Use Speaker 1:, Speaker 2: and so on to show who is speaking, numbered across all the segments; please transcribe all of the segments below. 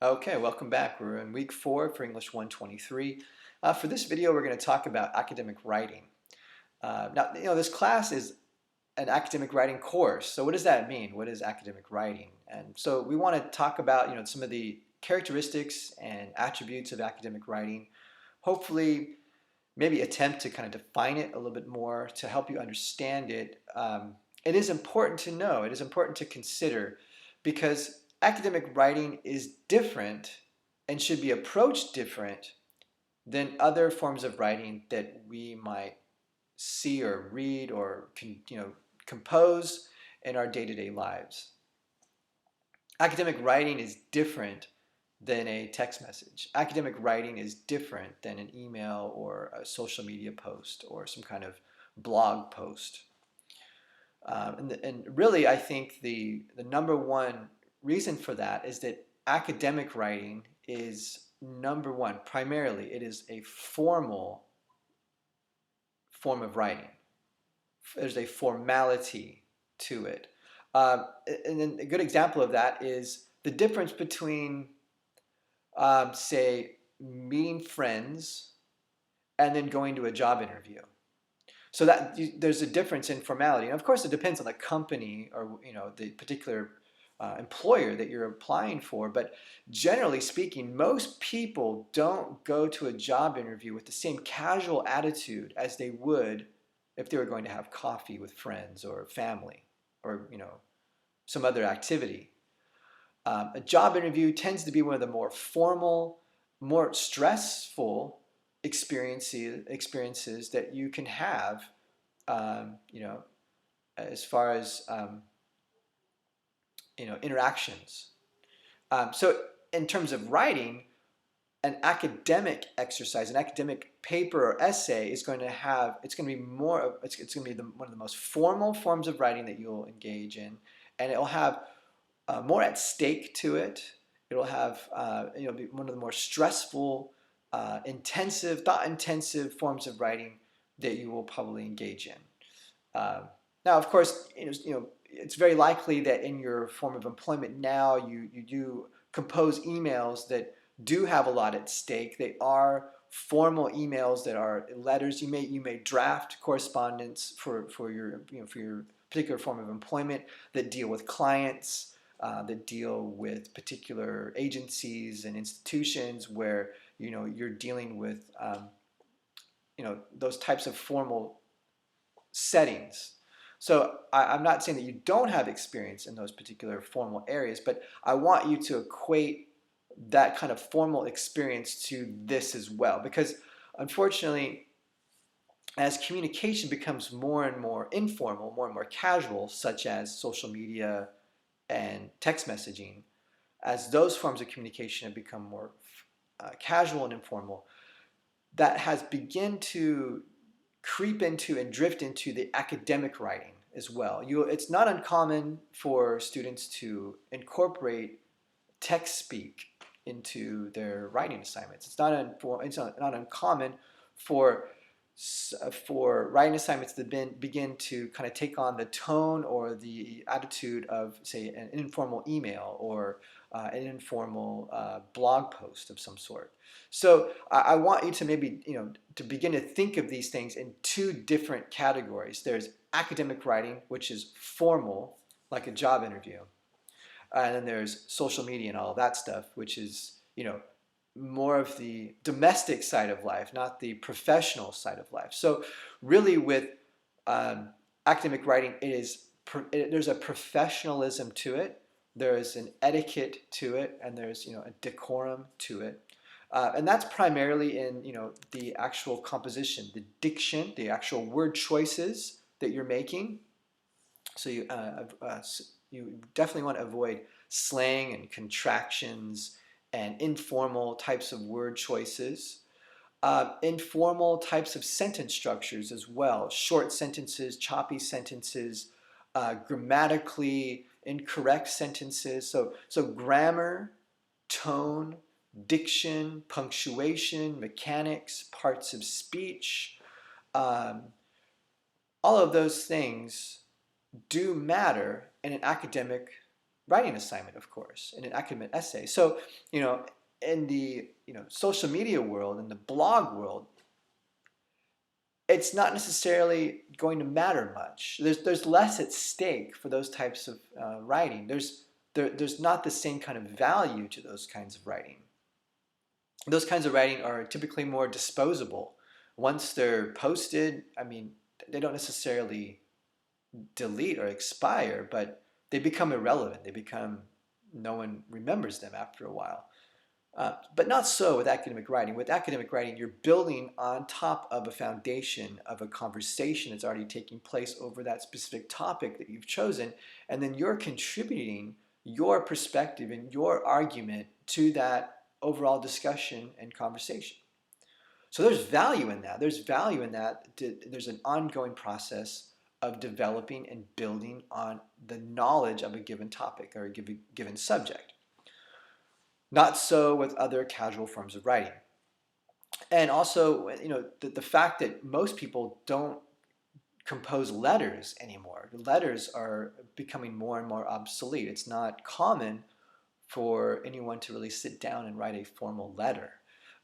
Speaker 1: Okay, welcome back. We're in week 4 for English 123. For this video, we're going to talk about academic writing. Now, this class is an academic writing course. So what does that mean? What is academic writing? And so we want to talk about, some of the characteristics and attributes of academic writing. Hopefully, maybe attempt to kind of define it a little bit more to help you understand it. It is important to know, it is important to consider because academic writing is different and should be approached different than other forms of writing that we might see or read or compose in our day-to-day lives. Academic writing is different than a text message. Academic writing is different than an email or a social media post or some kind of blog post. And really, I think the number one reason for that is that academic writing is number one, primarily, it is a formal form of writing. There's a formality to it. And then a good example of that is the difference between say, meeting friends and then going to a job interview. So there's a difference in formality. And of course, it depends on the company or the particular employer that you're applying for. But generally speaking, most people don't go to a job interview with the same casual attitude as they would if they were going to have coffee with friends or family or some other activity. A job interview tends to be one of the more formal, more stressful experiences that you can have, as far as interactions. So in terms of writing, an academic exercise, an academic paper or essay is going to have, it's going to be it's going to be one of the most formal forms of writing that you'll engage in, and it'll have more at stake to it. It'll have be one of the more stressful, thought-intensive forms of writing that you will probably engage in. Now, of course, it's very likely that in your form of employment now, you do compose emails that do have a lot at stake. They are formal emails that are letters. You may draft correspondence for your particular form of employment that deal with clients, that deal with particular agencies and institutions where you're dealing with those types of formal settings. So I'm not saying that you don't have experience in those particular formal areas, but I want you to equate that kind of formal experience to this as well, because unfortunately, as communication becomes more and more informal, more and more casual, such as social media and text messaging, as those forms of communication have become more casual and informal, that has begun to creep into and drift into the academic writing as well. It's not uncommon for students to incorporate text speak into their writing assignments. It's not uncommon for writing assignments to begin to kind of take on the tone or the attitude of, say, an informal email or an informal blog post of some sort. So I want you to maybe, to begin to think of these things in two different categories. There's academic writing, which is formal, like a job interview. And then there's social media and all of that stuff, which is, more of the domestic side of life, not the professional side of life. So really with academic writing, there's a professionalism to it, there's an etiquette to it, and there's a decorum to it. And that's primarily in the actual composition, the diction, the actual word choices that you're making. So you definitely want to avoid slang and contractions and informal types of word choices. Informal types of sentence structures as well. Short sentences, choppy sentences, grammatically incorrect sentences. So grammar, tone, diction, punctuation, mechanics, parts of speech, all of those things do matter in an academic writing assignment, of course, in an academic essay. So, in the social media world, in the blog world, it's not necessarily going to matter much. There's less at stake for those types of writing. There's not the same kind of value to those kinds of writing. Those kinds of writing are typically more disposable. Once they're posted, I mean, they don't necessarily delete or expire, but they become irrelevant. No one remembers them after a while. But not so with academic writing. With academic writing, you're building on top of a foundation of a conversation that's already taking place over that specific topic that you've chosen, and then you're contributing your perspective and your argument to that overall discussion and conversation. So there's value in that. There's value in that. There's an ongoing process of developing and building on the knowledge of a given topic or a given subject. Not so with other casual forms of writing. And also, the fact that most people don't compose letters anymore. Letters are becoming more and more obsolete. It's not common for anyone to really sit down and write a formal letter.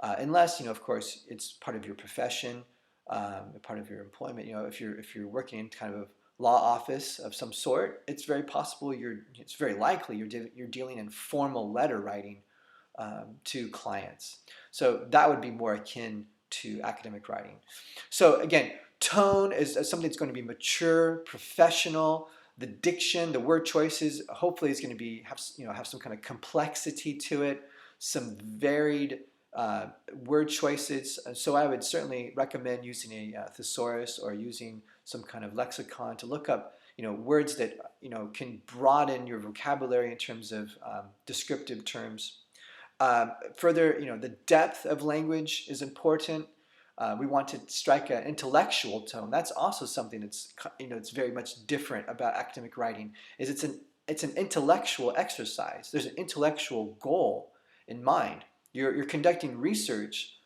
Speaker 1: Unless, of course, it's part of your profession, part of your employment. If you're working in kind of a law office of some sort, it's very possible it's very likely you're dealing in formal letter writing to clients. So that would be more akin to academic writing. So again, tone is something that's going to be mature, professional. The diction, the word choices, hopefully is going to have some kind of complexity to it, some varied word choices. So I would certainly recommend using a thesaurus or using some kind of lexicon to look up words that can broaden your vocabulary in terms of descriptive terms. Further, the depth of language is important. We want to strike an intellectual tone. That's also something that's it's very much different about academic writing. It's an intellectual exercise. There's an intellectual goal in mind. You're conducting research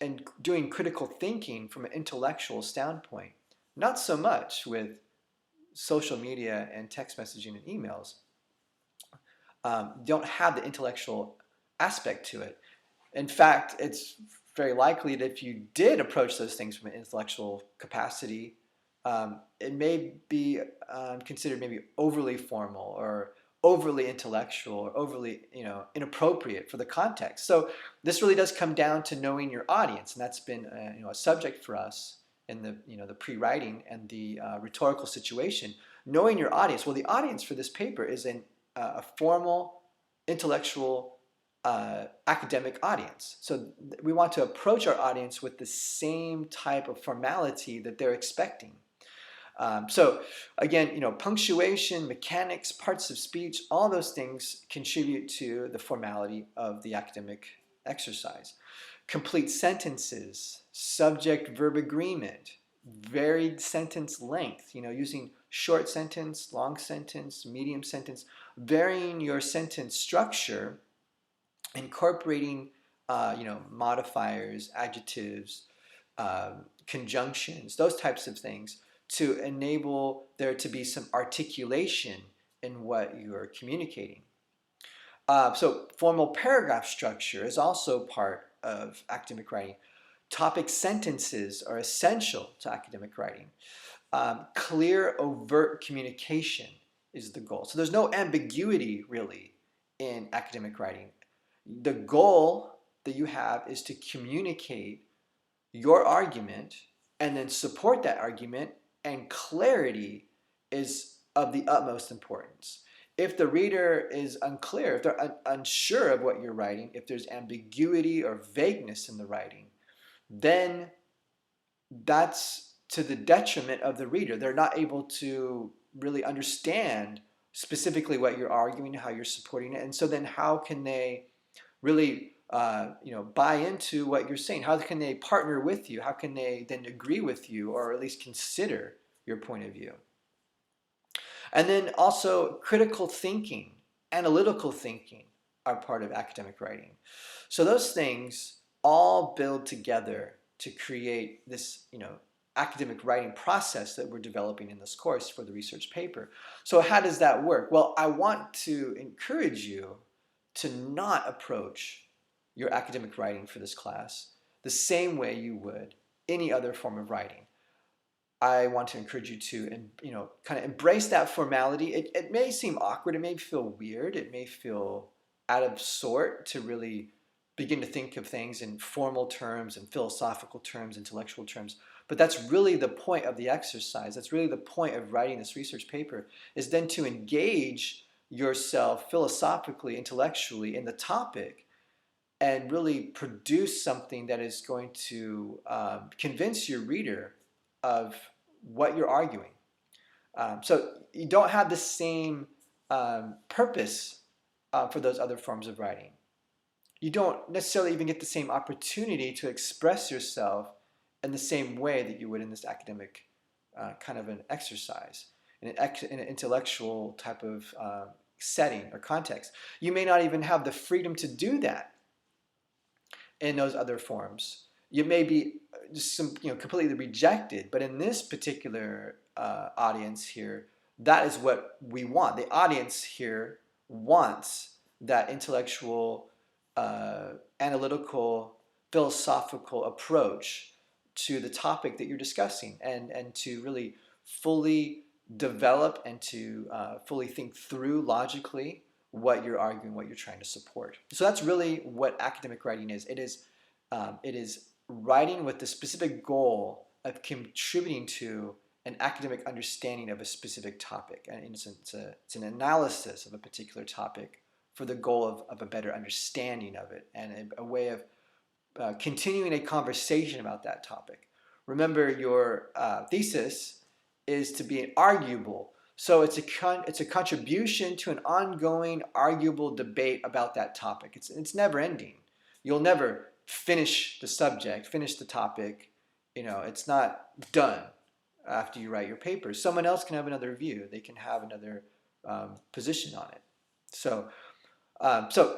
Speaker 1: and doing critical thinking from an intellectual standpoint. Not so much with social media and text messaging and emails. Don't have the intellectual aspect to it. In fact, it's very likely that if you did approach those things from an intellectual capacity, it may be considered maybe overly formal or overly intellectual or overly inappropriate for the context. So this really does come down to knowing your audience, and that's been a subject for us in the pre-writing and the rhetorical situation. Knowing your audience. Well, the audience for this paper is a formal, intellectual, academic audience. So we want to approach our audience with the same type of formality that they're expecting. So again, punctuation, mechanics, parts of speech, all those things contribute to the formality of the academic exercise. Complete sentences, subject-verb agreement, varied sentence length, using short sentence, long sentence, medium sentence, varying your sentence structure, incorporating modifiers, adjectives, conjunctions, those types of things to enable there to be some articulation in what you're communicating. So formal paragraph structure is also part of academic writing. Topic sentences are essential to academic writing. Clear, overt communication is the goal. So there's no ambiguity really in academic writing. The goal that you have is to communicate your argument and then support that argument, and clarity is of the utmost importance. If the reader is unclear, if they're unsure of what you're writing, if there's ambiguity or vagueness in the writing, then that's to the detriment of the reader. They're not able to really understand specifically what you're arguing, how you're supporting it, and so then how can they really buy into what you're saying? How can they partner with you? How can they then agree with you or at least consider your point of view? And then also critical thinking, analytical thinking are part of academic writing. So those things all build together to create this, academic writing process that we're developing in this course for the research paper. So how does that work? Well, I want to encourage you to not approach your academic writing for this class the same way you would any other form of writing. I want to encourage you to, kind of embrace that formality. It may seem awkward. It may feel weird. It may feel out of sort to really begin to think of things in formal terms and philosophical terms, intellectual terms. But that's really the point of the exercise. That's really the point of writing this research paper, is then to engage yourself philosophically, intellectually in the topic and really produce something that is going to convince your reader of what you're arguing. So you don't have the same purpose for those other forms of writing. You don't necessarily even get the same opportunity to express yourself in the same way that you would in this academic kind of an exercise, in an intellectual type of setting or context. You may not even have the freedom to do that in those other forms. You may be just completely rejected, but in this particular audience here, that is what we want. The audience here wants that intellectual, analytical, philosophical approach to the topic that you're discussing, and to really fully develop and to fully think through logically what you're arguing, what you're trying to support. So that's really what academic writing is. It is writing with the specific goal of contributing to an academic understanding of a specific topic. And it's an analysis of a particular topic for the goal of a better understanding of it, and a way of continuing a conversation about that topic. Remember, your thesis is to be arguable. So it's a contribution to an ongoing, arguable debate about that topic. It's never ending. You'll never finish the subject, finish the topic. It's not done after you write your paper. Someone else can have another view. They can have another position on it. So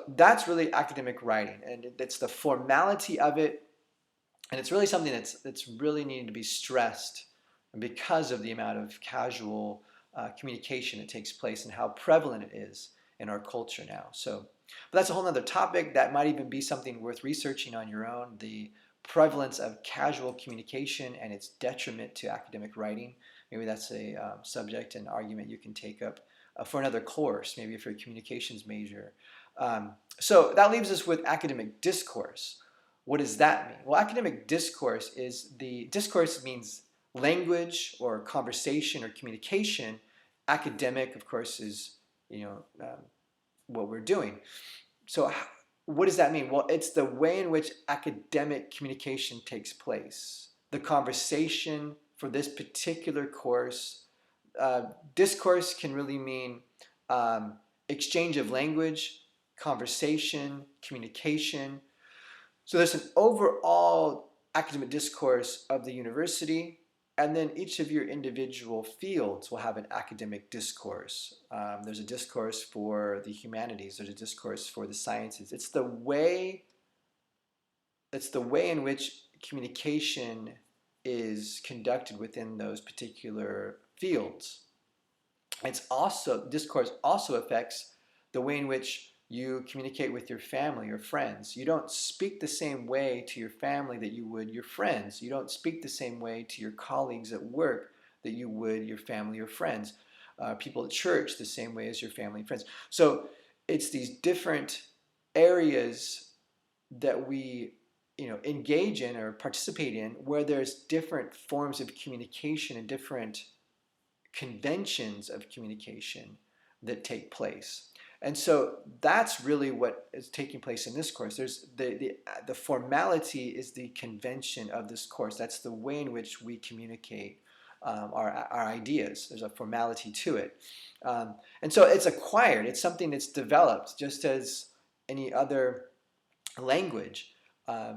Speaker 1: that's really academic writing, and it's the formality of it, and it's really something that's really needing to be stressed because of the amount of casual communication that takes place and how prevalent it is in our culture now. But that's a whole other topic. That might even be something worth researching on your own, the prevalence of casual communication and its detriment to academic writing. Maybe that's a subject and argument you can take up for another course, maybe if you're a communications major. So that leaves us with academic discourse. What does that mean? Well, academic discourse means language or conversation or communication. Academic, of course, is what we're doing. So what does that mean? Well, it's the way in which academic communication takes place. The conversation for this particular course. Discourse can really mean exchange of language, conversation, communication. So there's an overall academic discourse of the university, and then each of your individual fields will have an academic discourse. There's a discourse for the humanities. There's a discourse for the sciences. It's the way in which communication is conducted within those particular fields. Discourse also affects the way in which you communicate with your family or friends. You don't speak the same way to your family that you would your friends. You don't speak the same way to your colleagues at work that you would your family or friends. People at church the same way as your family and friends. So it's these different areas that we engage in or participate in where there's different forms of communication and different conventions of communication that take place. And so that's really what is taking place in this course. There's the formality is the convention of this course. That's the way in which we communicate our ideas. There's a formality to it. And so it's acquired. It's something that's developed just as any other language.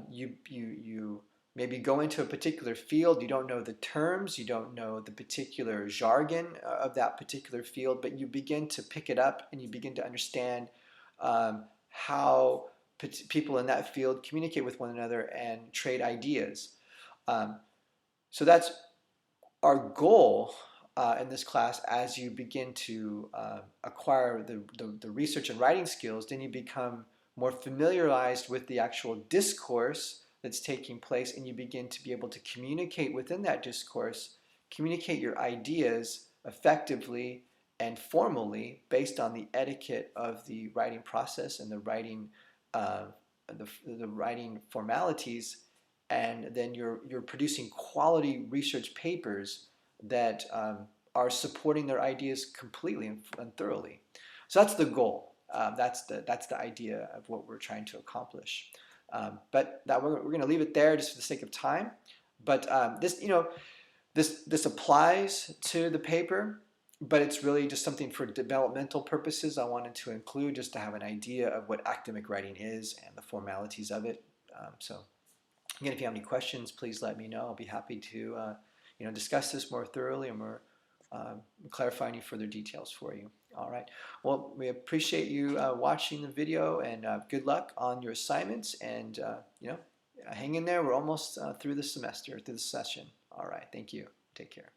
Speaker 1: You maybe go into a particular field, you don't know the terms, you don't know the particular jargon of that particular field, but you begin to pick it up and you begin to understand how people in that field communicate with one another and trade ideas. So that's our goal in this class, as you begin to acquire the research and writing skills, then you become more familiarized with the actual discourse that's taking place, and you begin to be able to communicate within that discourse, communicate your ideas effectively and formally based on the etiquette of the writing process and the writing uh, the writing formalities, and then you're producing quality research papers that are supporting their ideas completely and thoroughly. So that's the goal. That's the idea of what we're trying to accomplish. But that we're going to leave it there just for the sake of time. But this applies to the paper, but it's really just something for developmental purposes. I wanted to include just to have an idea of what academic writing is and the formalities of it. So again, if you have any questions, please let me know. I'll be happy to discuss this more thoroughly and more clarify any further details for you. All right. Well, we appreciate you watching the video, and good luck on your assignments. And hang in there. We're almost through the semester, through the session. All right. Thank you. Take care.